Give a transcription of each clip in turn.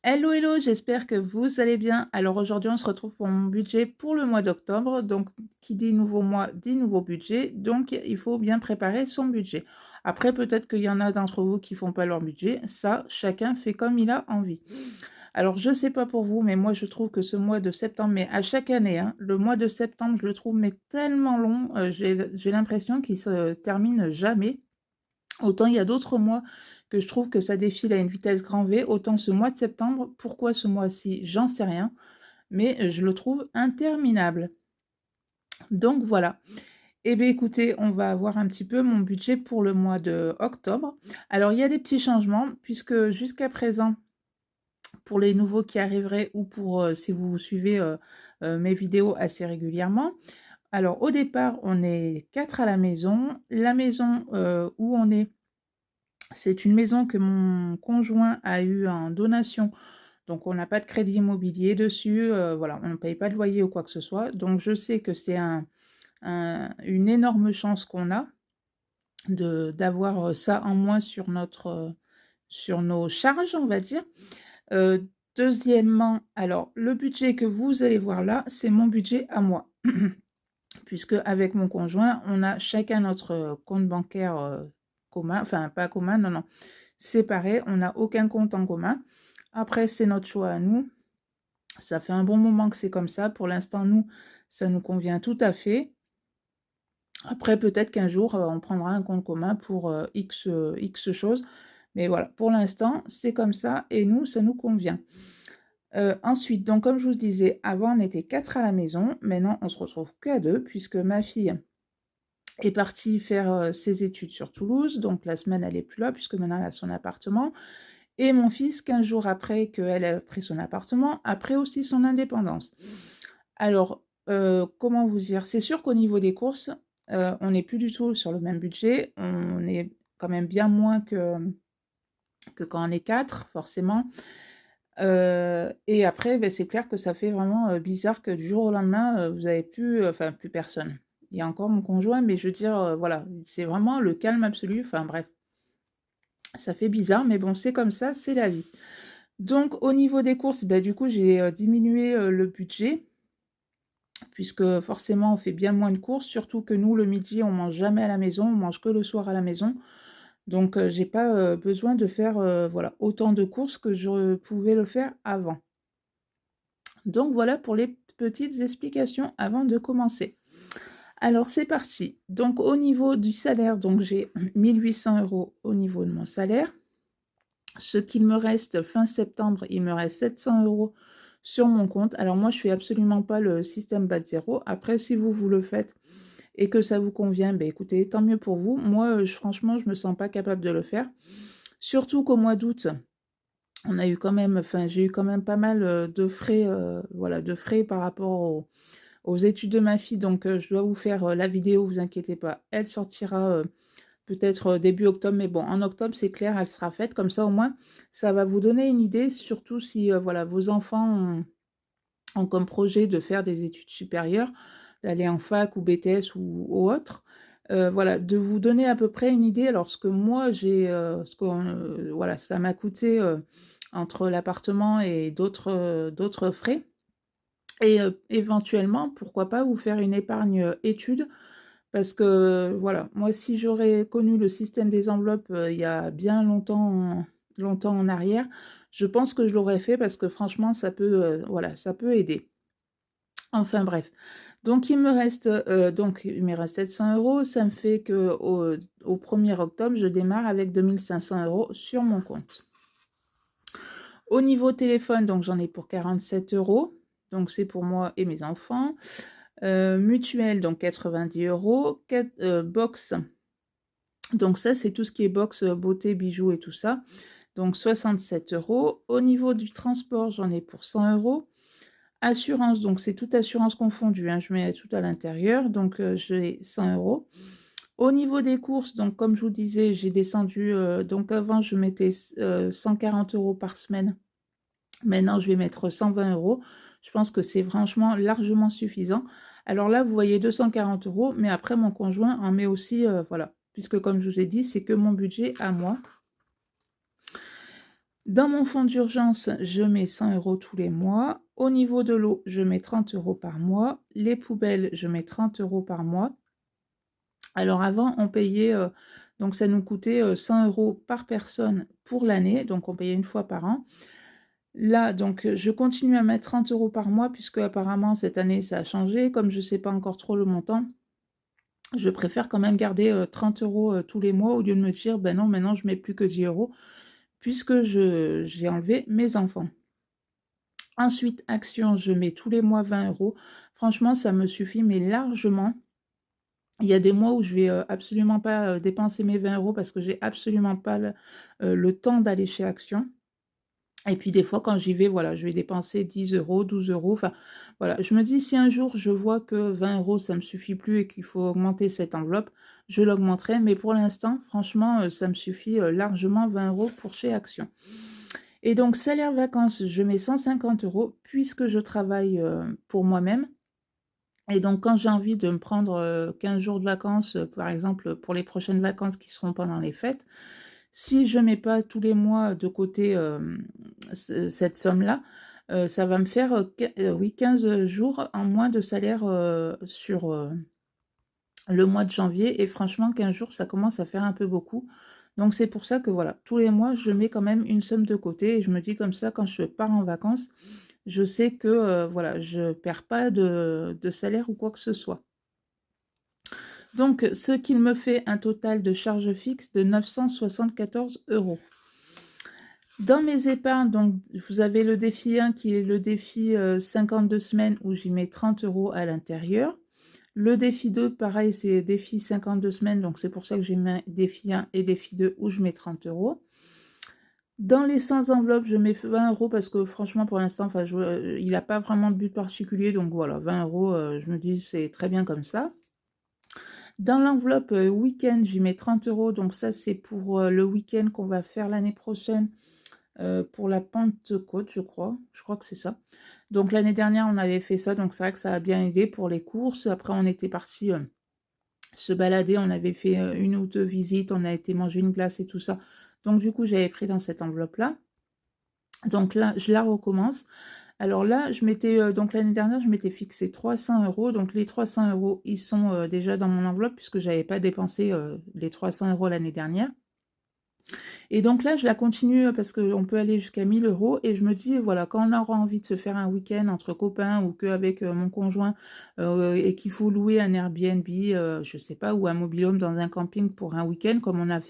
Hello, hello, j'espère que vous allez bien. Alors aujourd'hui, on se retrouve pour mon budget pour le mois d'octobre. Donc, qui dit nouveau mois, dit nouveau budget. Donc, il faut bien préparer son budget. Après, peut-être qu'il y en a d'entre vous qui font pas leur budget. Ça, chacun fait comme il a envie. Alors, je sais pas pour vous, mais moi, je trouve que ce mois de septembre, mais à chaque année, hein, le mois de septembre, je le trouve mais tellement long. J'ai l'impression qu'il se termine jamais. Autant il y a d'autres mois que je trouve que ça défile à une vitesse grand V, autant ce mois de septembre, pourquoi ce mois-ci, j'en sais rien, mais je le trouve interminable. Donc voilà. Eh bien écoutez, on va voir un petit peu mon budget pour le mois de octobre. Alors il y a des petits changements, puisque jusqu'à présent, pour les nouveaux qui arriveraient ou pour si vous suivez mes vidéos assez régulièrement, alors au départ, on est 4 à la maison. La maison où on est, c'est une maison que mon conjoint a eue en donation, donc on n'a pas de crédit immobilier dessus, voilà, on ne paye pas de loyer ou quoi que ce soit. Donc je sais que c'est une énorme chance qu'on a d'avoir ça en moins sur sur nos charges, on va dire. Deuxièmement, alors le budget que vous allez voir là, c'est mon budget à moi. Puisque avec mon conjoint, on a chacun notre compte bancaire commun, enfin pas commun, non, non, séparés, on n'a aucun compte en commun. Après, c'est notre choix à nous. Ça fait un bon moment que c'est comme ça. Pour l'instant, nous, ça nous convient tout à fait. Après, peut-être qu'un jour, on prendra un compte commun pour X choses. Mais voilà, pour l'instant, c'est comme ça et nous, ça nous convient. Ensuite, donc comme je vous disais, avant, on était 4 à la maison. Maintenant, on se retrouve qu'à 2 puisque ma fille est partie faire ses études sur Toulouse. Donc la semaine, elle n'est plus là puisque maintenant, elle a son appartement. Et mon fils, 15 jours après qu'elle a pris son appartement, a pris aussi son indépendance. Alors, comment vous dire? C'est sûr qu'au niveau des courses, on n'est plus du tout sur le même budget. On est quand même bien moins que quand on est 4, forcément. Et après, beh, c'est clair que ça fait vraiment bizarre que du jour au lendemain, vous avez plus, enfin plus personne. Il y a encore mon conjoint, mais je veux dire, voilà, c'est vraiment le calme absolu. Enfin bref, ça fait bizarre, mais bon, c'est comme ça, c'est la vie. Donc au niveau des courses, bah, du coup, j'ai diminué le budget, puisque forcément, on fait bien moins de courses, surtout que nous, le midi, on mange jamais à la maison, on mange que le soir à la maison. Donc, j'ai pas besoin de faire voilà, autant de courses que je pouvais le faire avant. Donc voilà pour les petites explications avant de commencer. Alors c'est parti. Donc au niveau du salaire, donc j'ai 1 800 € au niveau de mon salaire. Ce qu'il me reste fin septembre, il me reste 700 € sur mon compte. Alors moi, je fais absolument pas le système bas de zéro. Après, si vous le faites et que ça vous convient, ben écoutez, tant mieux pour vous. Moi, franchement, je me sens pas capable de le faire. Surtout qu'au mois d'août, on a eu quand même, enfin, j'ai eu quand même pas mal de frais, voilà, de frais par rapport aux études de ma fille. Donc, je dois vous faire la vidéo, vous inquiétez pas. Elle sortira peut-être début octobre, mais bon, en octobre, c'est clair, elle sera faite. Comme ça, au moins, ça va vous donner une idée, surtout si voilà, vos enfants ont comme projet de faire des études supérieures, d'aller en fac ou BTS ou autre. Voilà, de vous donner à peu près une idée. Alors, ce que moi, voilà, ça m'a coûté entre l'appartement et d'autres frais. Et éventuellement, pourquoi pas vous faire une épargne études parce que voilà, moi si j'aurais connu le système des enveloppes, il y a bien longtemps en arrière, je pense que je l'aurais fait parce que franchement ça peut, voilà, ça peut aider. Enfin bref, donc il me reste 700 €, ça me fait qu'au 1er octobre, je démarre avec 2 500 € sur mon compte. Au niveau téléphone, donc j'en ai pour 47 €, donc c'est pour moi et mes enfants. Mutuelle, donc 90 €. Box, donc ça, c'est tout ce qui est box, beauté, bijoux et tout ça. Donc 67 €. Au niveau du transport, j'en ai pour 100 €. Assurance, donc c'est toute assurance confondue, hein, je mets tout à l'intérieur, donc j'ai 100 €. Au niveau des courses, donc comme je vous disais, j'ai descendu, donc avant je mettais 140 € par semaine. Maintenant, je vais mettre 120 €. Je pense que c'est franchement largement suffisant. Alors là, vous voyez 240 €, mais après, mon conjoint en met aussi, voilà. Puisque comme je vous ai dit, c'est que mon budget à moi. Dans mon fonds d'urgence, je mets 100 € tous les mois. Au niveau de l'eau, je mets 30 € par mois. Les poubelles, je mets 30 € par mois. Alors avant, on payait, donc ça nous coûtait 100 € par personne pour l'année, donc on payait une fois par an. Là, donc je continue à mettre 30 € par mois puisque apparemment cette année ça a changé. Comme je ne sais pas encore trop le montant, je préfère quand même garder 30 € tous les mois au lieu de me dire, ben non, maintenant je mets plus que 10 € puisque j'ai enlevé mes enfants. Ensuite, Action, je mets tous les mois 20 €. Franchement, ça me suffit, mais largement. Il y a des mois où je vais absolument pas dépenser mes 20 € parce que j'ai absolument pas le temps d'aller chez Action. Et puis des fois, quand j'y vais, voilà, je vais dépenser 10 €, 12 €. Enfin, voilà, je me dis, si un jour je vois que 20 €, ça me suffit plus et qu'il faut augmenter cette enveloppe, je l'augmenterai. Mais pour l'instant, franchement, ça me suffit largement 20 € pour chez Action. Et donc, salaire vacances, je mets 150 € puisque je travaille pour moi-même. Et donc, quand j'ai envie de me prendre 15 jours de vacances, par exemple, pour les prochaines vacances qui seront pendant les fêtes, si je ne mets pas tous les mois de côté cette somme-là, ça va me faire oui, 15 jours en moins de salaire sur le mois de janvier. Et franchement, 15 jours, ça commence à faire un peu beaucoup. Donc, c'est pour ça que voilà, tous les mois, je mets quand même une somme de côté. Et je me dis comme ça, quand je pars en vacances, je sais que voilà, je ne perds pas de salaire ou quoi que ce soit. Donc, ce qui me fait un total de charges fixes de 974 €. Dans mes épargnes, donc, vous avez le défi 1 qui est le défi 52 semaines où j'y mets 30 € à l'intérieur. Le défi 2, pareil, c'est défi 52 semaines, donc c'est pour ça que j'ai mis défi 1 et défi 2 où je mets 30 €. Dans les 100 enveloppes, je mets 20 € parce que franchement, pour l'instant, il n'a pas vraiment de but particulier. Donc voilà, 20 €, je me dis, c'est très bien comme ça. Dans l'enveloppe week-end, j'y mets 30 €. Donc ça, c'est pour le week-end qu'on va faire l'année prochaine pour la Pentecôte, je crois. Je crois que c'est ça. Donc l'année dernière, on avait fait ça. Donc c'est vrai que ça a bien aidé pour les courses. Après, on était parti se balader. On avait fait une ou deux visites. On a été manger une glace et tout ça. Donc du coup, j'avais pris dans cette enveloppe-là. Donc là, je la recommence. Alors là, je m'étais donc l'année dernière, je m'étais fixé 300 €. Donc les 300 €, ils sont déjà dans mon enveloppe puisque je n'avais pas dépensé les 300 € l'année dernière. Et donc là, je la continue parce qu'on peut aller jusqu'à 1000 €. Et je me dis, voilà, quand on aura envie de se faire un week-end entre copains ou qu'avec mon conjoint et qu'il faut louer un Airbnb, je ne sais pas, ou un mobil-home dans un camping pour un week-end comme on a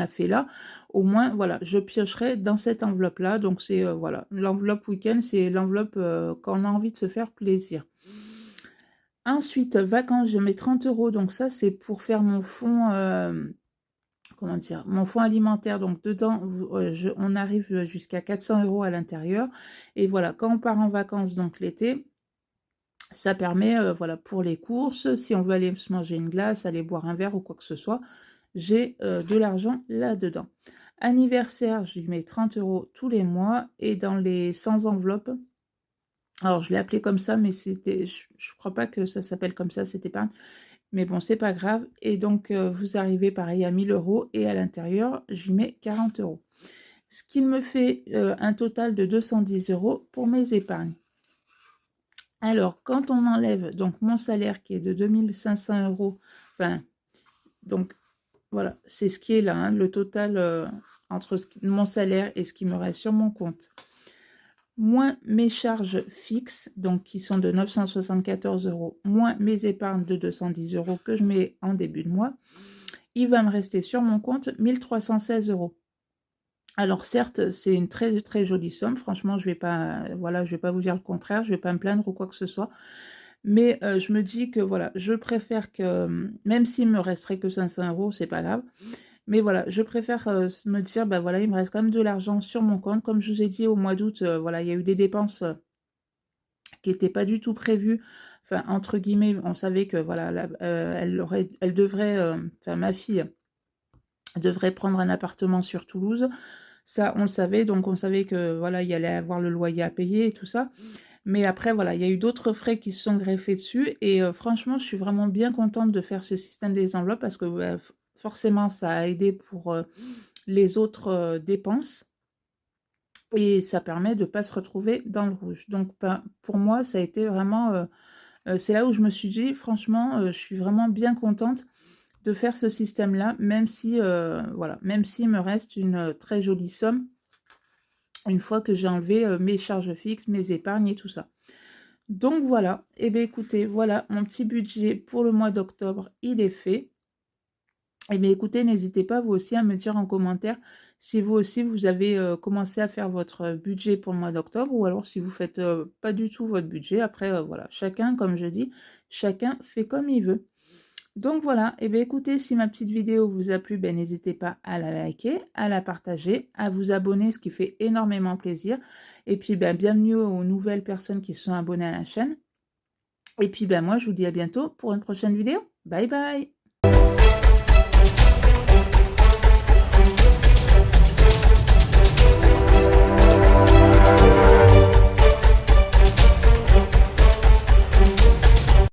fait là, au moins, voilà, je piocherai dans cette enveloppe-là. Donc, c'est, voilà, l'enveloppe week-end, c'est l'enveloppe quand on a envie de se faire plaisir. Ensuite, vacances, je mets 30 €. Donc, ça, c'est pour faire mon fonds, comment dire, mon fonds alimentaire. Donc, dedans, on arrive jusqu'à 400 € à l'intérieur. Et voilà, quand on part en vacances, donc l'été, ça permet, voilà, pour les courses, si on veut aller se manger une glace, aller boire un verre ou quoi que ce soit, j'ai de l'argent là-dedans. Anniversaire, je lui mets 30 € tous les mois. Et dans les 100 enveloppes, alors je l'ai appelé comme ça, mais je ne crois pas que ça s'appelle comme ça, cette épargne. Mais bon, c'est pas grave. Et donc, vous arrivez pareil à 1000 € et à l'intérieur, j'y mets 40 €. Ce qui me fait un total de 210 € pour mes épargnes. Alors, quand on enlève donc mon salaire qui est de 2500 €, enfin, donc voilà, c'est ce qui est là, hein, le total entre mon salaire et ce qui me reste sur mon compte, moins mes charges fixes, donc qui sont de 974 €, moins mes épargnes de 210 € que je mets en début de mois, il va me rester sur mon compte 1316 €. Alors certes, c'est une très très jolie somme, franchement, je vais pas, voilà, je vais pas vous dire le contraire, je vais pas me plaindre ou quoi que ce soit. Mais je me dis que voilà, je préfère que, même s'il me resterait que 500 €, c'est pas grave. Mais voilà, je préfère me dire, bah voilà, il me reste quand même de l'argent sur mon compte. Comme je vous ai dit, au mois d'août, voilà, il y a eu des dépenses qui n'étaient pas du tout prévues. Enfin, entre guillemets, on savait que voilà, elle devrait, enfin ma fille devrait prendre un appartement sur Toulouse. Ça, on le savait, donc on savait que voilà, il y allait avoir le loyer à payer et tout ça. Mais après, voilà, il y a eu d'autres frais qui se sont greffés dessus. Et franchement, je suis vraiment bien contente de faire ce système des enveloppes parce que forcément, ça a aidé pour les autres dépenses. Et ça permet de ne pas se retrouver dans le rouge. Donc, ben, pour moi, ça a été vraiment... c'est là où je me suis dit, franchement, je suis vraiment bien contente de faire ce système-là, même si, voilà, même s'il me reste une très jolie somme, une fois que j'ai enlevé mes charges fixes, mes épargnes et tout ça. Donc voilà, et bien écoutez, voilà, mon petit budget pour le mois d'octobre, il est fait. Eh bien écoutez, n'hésitez pas vous aussi à me dire en commentaire si vous aussi vous avez commencé à faire votre budget pour le mois d'octobre, ou alors si vous faites pas du tout votre budget. Après voilà, chacun, comme je dis, chacun fait comme il veut. Donc voilà, et bien écoutez, si ma petite vidéo vous a plu, ben n'hésitez pas à la liker, à la partager, à vous abonner, ce qui fait énormément plaisir. Et puis ben, bienvenue aux nouvelles personnes qui se sont abonnées à la chaîne. Et puis ben moi je vous dis à bientôt pour une prochaine vidéo. Bye bye!